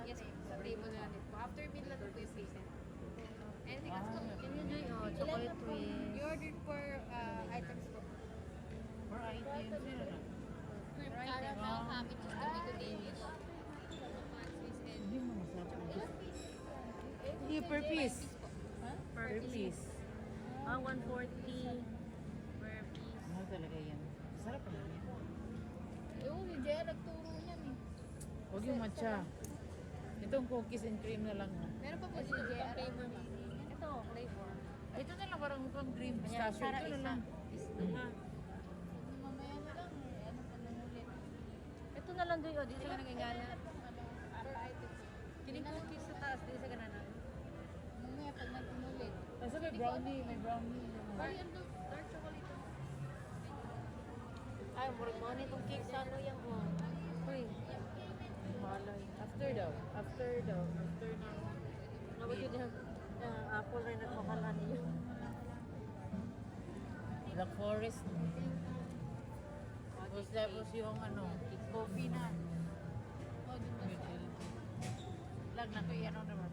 Yes, sa table na natin po. After meal na ito po yung present. Anything else po? Can you enjoy chocolate twist? You ordered for items po. For items, yun na. Cream caramel, happy cheese, tomato Danish. Swiss and Hindi mo masarap. Hindi, per piece. po. Per piece. 140 per piece. Ano talaga yan? Sarap pa yan. Oo, si Jaya nagturo niyan eh. Huwag yung matcha. Itong cookies and cream na lang. Meron pa po si Jaya flavor ma. Ito, flavor. Ay, ito na lang parang pang cream Ayan, pistachio. Sara, Ito na isa. lang. Isa. Mamaya na lang eh. Ano pa nang ulit? Ito na lang doon. Dito sa nagingana. Per items. Kining cookies sa taas. Dito sa ganana. Mamaya pag nag-ulit. Kasi may brownie, may brownie. Bali, ano? Dark chocolate. Ay, murag mo nitong cake sa ano yung Uy. Malay. After daw. After daw. After na. Nawag yun yung apple rin at makalan niyo. Black Forest. Tapos yung coffee na. Oh, dun na. Lag na to yan ano naman.